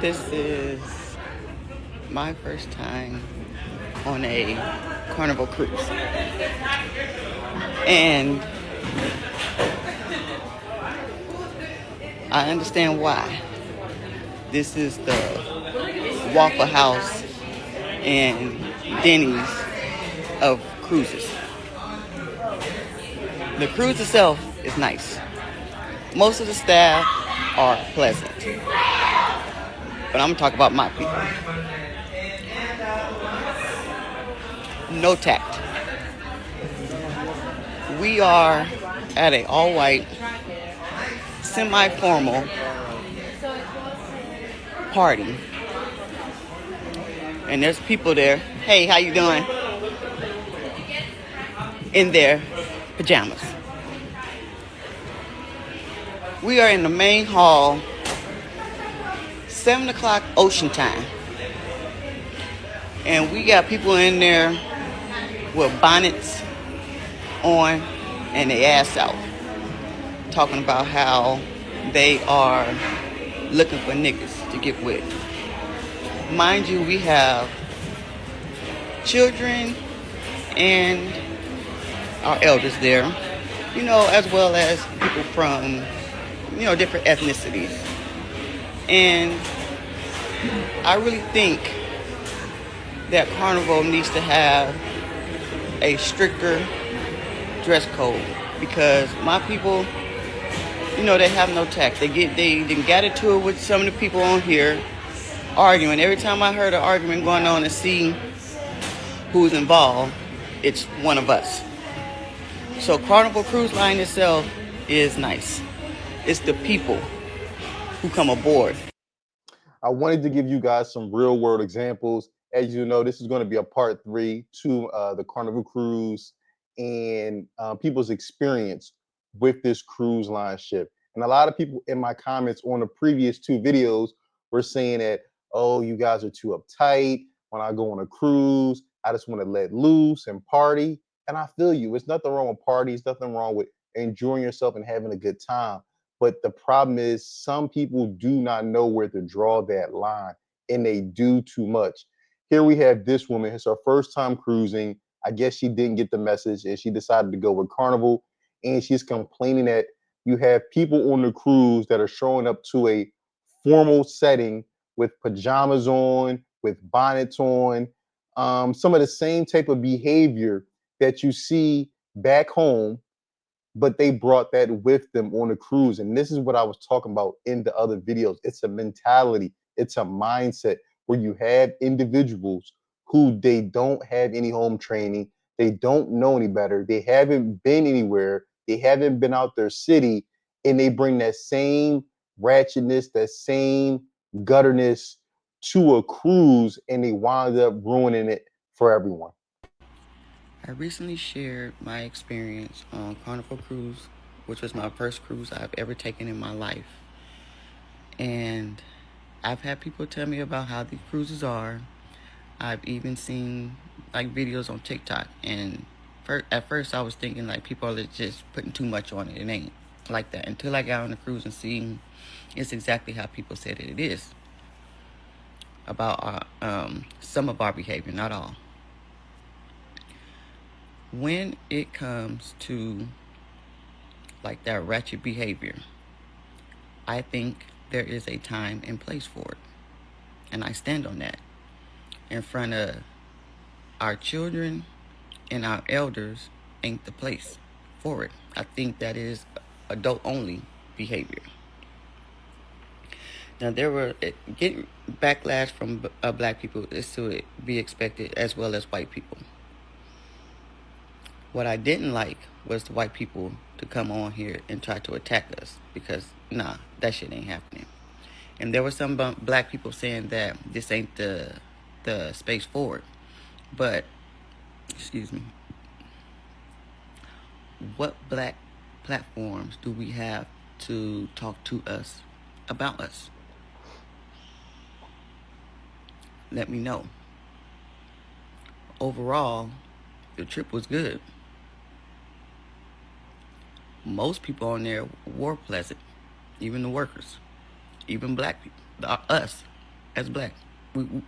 This is my first time on a Carnival cruise. And I understand why. This is the Waffle House and Denny's of cruises. The cruise itself is nice. Most of the staff are pleasant. But I'm gonna talk about my people. No tact. We are at a all-white, semi-formal party, and there's people there. Hey, how you doing? In their pajamas. We are in the main hall, 7 o'clock ocean time, and we got people in there with bonnets on and they ass out, talking about how they are looking for niggas to get with. Mind you, we have children and our elders there, as well as people from, different ethnicities. And I really think that Carnival needs to have a stricter dress code, because my people, they have no tact. They got into it with some of the people on here arguing. Every time I heard an argument going on and see who's involved, it's one of us. So Carnival Cruise Line itself is nice. It's the people who come aboard. I wanted to give you guys some real world examples. As you know, this is going to be a part 3 to the Carnival Cruise and people's experience with this cruise line ship. And a lot of people in my comments on the previous 2 videos were saying that, oh, you guys are too uptight. When I go on a cruise, I just want to let loose and party. And I feel you. It's nothing wrong with parties, nothing wrong with enjoying yourself and having a good time. But the problem is some people do not know where to draw that line, and they do too much. Here we have this woman. It's her first time cruising. I guess she didn't get the message and she decided to go with Carnival. And she's complaining that you have people on the cruise that are showing up to a formal setting with pajamas on, with bonnets on, some of the same type of behavior that you see back home, but they brought that with them on the cruise. And this is what I was talking about in the other videos. It's a mentality. It's a mindset where you have individuals who they don't have any home training. They don't know any better. They haven't been anywhere. They haven't been out their city. And they bring that same ratchetness, that same gutterness to a cruise, and they wind up ruining it for everyone. I recently shared my experience on Carnival Cruise, which was my first cruise I've ever taken in my life. And I've had people tell me about how the cruises are. I've even seen videos on TikTok, and at first I was thinking people are just putting too much on it. It ain't like that until I got on the cruise and seen it's exactly how people said it is about some of our behavior, not all. When it comes to that ratchet behavior, I think there is a time and place for it, and I stand on that. In front of our children and our elders ain't the place for it. I think that is adult only behavior. Now, there were getting backlash from black people is to be expected, as well as white people. What I didn't like was the white people to come on here and try to attack us, because that shit ain't happening. And there were some black people saying that this ain't the space for it. But, excuse me, what black platforms do we have to talk to us about us? Let me know. Overall, the trip was good. Most people on there were pleasant, even the workers, even black people, us. as black.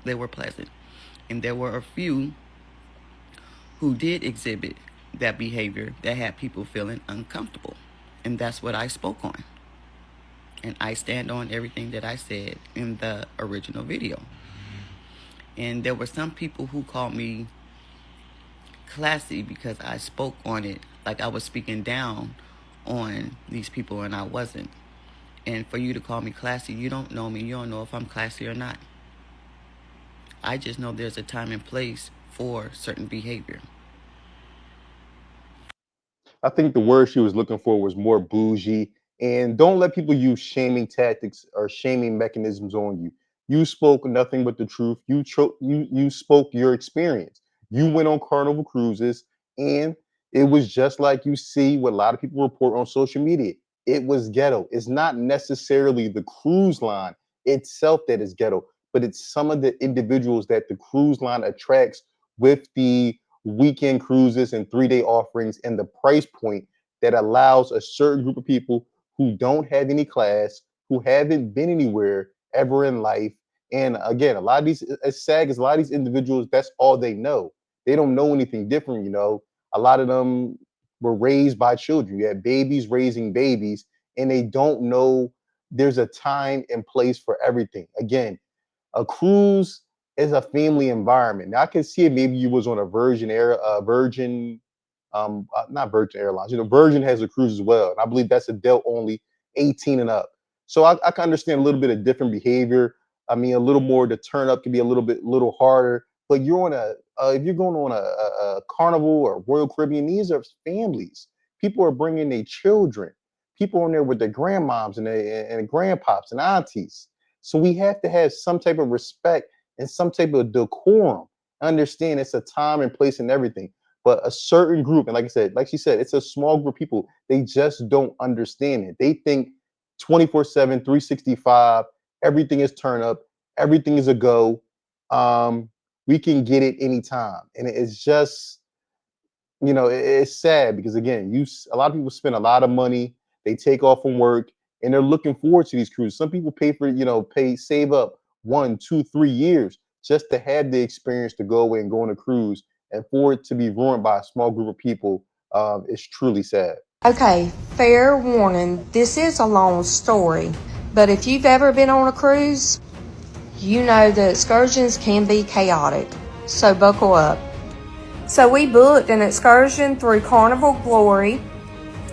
They were pleasant. And there were a few who did exhibit that behavior that had people feeling uncomfortable. And that's what I spoke on. And I stand on everything that I said in the original video. And there were some people who called me classy because I spoke on it like I was speaking down on these people, and I wasn't. And for you to call me classy, you don't know me. You don't know if I'm classy or not. I just know there's a time and place for certain behavior. I think the word she was looking for was more bougie. And don't let people use shaming tactics or shaming mechanisms on you. You spoke nothing but the truth. You spoke your experience. You went on Carnival cruises, and it was just like you see what a lot of people report on social media. It was ghetto. It's not necessarily the cruise line itself that is ghetto, but it's some of the individuals that the cruise line attracts with the weekend cruises and 3-day offerings and the price point that allows a certain group of people who don't have any class, who haven't been anywhere ever in life. And again, a lot of these, as sad as a lot of these individuals, that's all they know. They don't know anything different, you know. A lot of them were raised by children. You have babies raising babies, and they don't know there's a time and place for everything. Again, a cruise is a family environment. Now I can see it. Maybe you was on a Virgin, not Virgin Airlines. You know, Virgin has a cruise as well, and I believe that's adult only, 18 and up. So I can understand a little bit of different behavior. I mean, a little more. The turn up can be a little harder. But you're on if you're going on a Carnival or Royal Caribbean, these are families. People are bringing their children. People on there with their grandmoms and grandpops and aunties. So we have to have some type of respect and some type of decorum. Understand it's a time and place and everything. But a certain group, and like I said, like she said, it's a small group of people. They just don't understand it. They think 24/7, 365, everything is turn up, everything is a go. We can get it anytime. And it's just, it's sad because again, a lot of people spend a lot of money. They take off from work and they're looking forward to these cruises. Some people save up 1, 2, 3 years just to have the experience to go away and go on a cruise, and for it to be ruined by a small group of people, is truly sad. Okay, fair warning, this is a long story, but if you've ever been on a cruise, you know the excursions can be chaotic, so buckle up. So we booked an excursion through Carnival Glory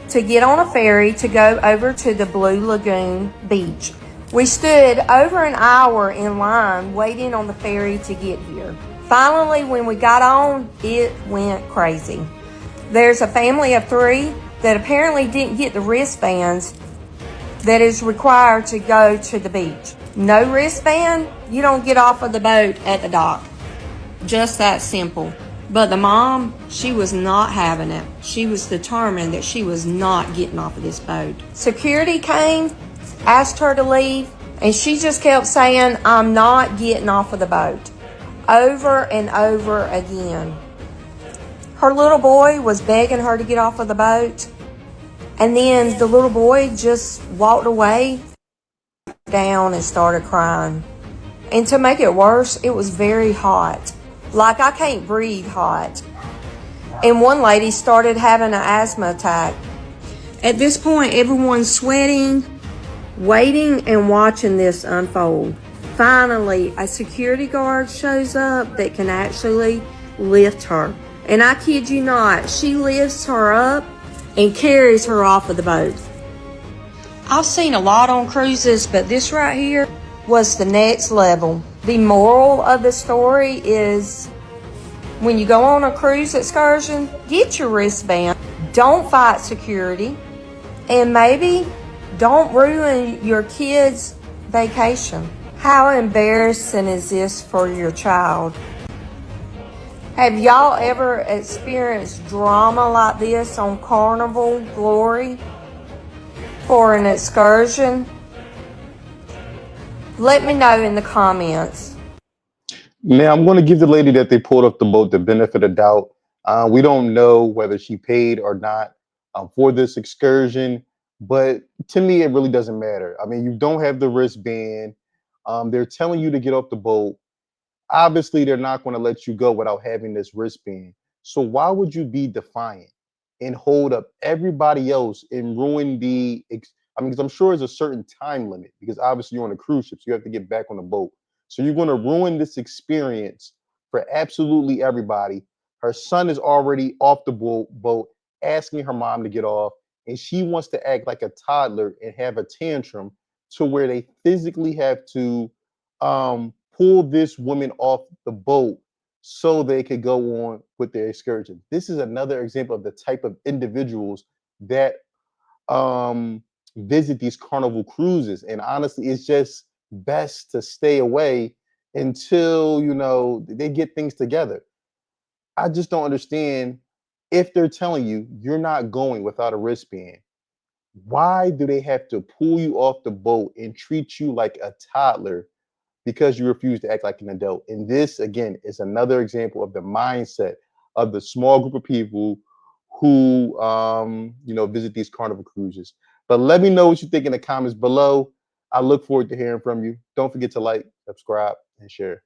to get on a ferry to go over to the Blue Lagoon beach. We stood over an hour in line waiting on the ferry to get here. Finally, when we got on, it went crazy. There's a family of 3 that apparently didn't get the wristbands that is required to go to the beach. No wristband, you don't get off of the boat at the dock. Just that simple. But the mom, she was not having it. She was determined that she was not getting off of this boat. Security came, asked her to leave, and she just kept saying, "I'm not getting off of the boat," over and over again. Her little boy was begging her to get off of the boat, and then the little boy just walked away down and started crying. And to make it worse, it was very hot. Like I can't breathe hot. And one lady started having an asthma attack. At this point, everyone's sweating, waiting and watching this unfold. Finally, a security guard shows up that can actually lift her. And I kid you not, she lifts her up and carries her off of the boat. I've seen a lot on cruises, but this right here was the next level. The moral of the story is when you go on a cruise excursion, get your wristband, don't fight security, and maybe don't ruin your kids' vacation. How embarrassing is this for your child? Have y'all ever experienced drama like this on Carnival Glory for an excursion? Let me know in the comments. Now, I'm going to give the lady that they pulled off the boat the benefit of doubt. We don't know whether she paid or not for this excursion, but to me, it really doesn't matter. I mean, you don't have the wristband. They're telling you to get off the boat. Obviously they're not going to let you go without having this wristband. So why would you be defiant and hold up everybody else and ruin I mean, because I'm sure there's a certain time limit, because obviously you're on a cruise ship, so you have to get back on the boat. So you're going to ruin this experience for absolutely everybody. Her son is already off the boat asking her mom to get off, and she wants to act like a toddler and have a tantrum to where they physically have to pull this woman off the boat so they could go on with their excursion. This is another example of the type of individuals that um, visit these Carnival cruises. And honestly, it's just best to stay away until they get things together. I just don't understand, if they're telling you you're not going without a wristband, why do they have to pull you off the boat and treat you like a toddler because you refuse to act like an adult? And this, again, is another example of the mindset of the small group of people who, visit these Carnival cruises. But let me know what you think in the comments below. I look forward to hearing from you. Don't forget to like, subscribe, and share.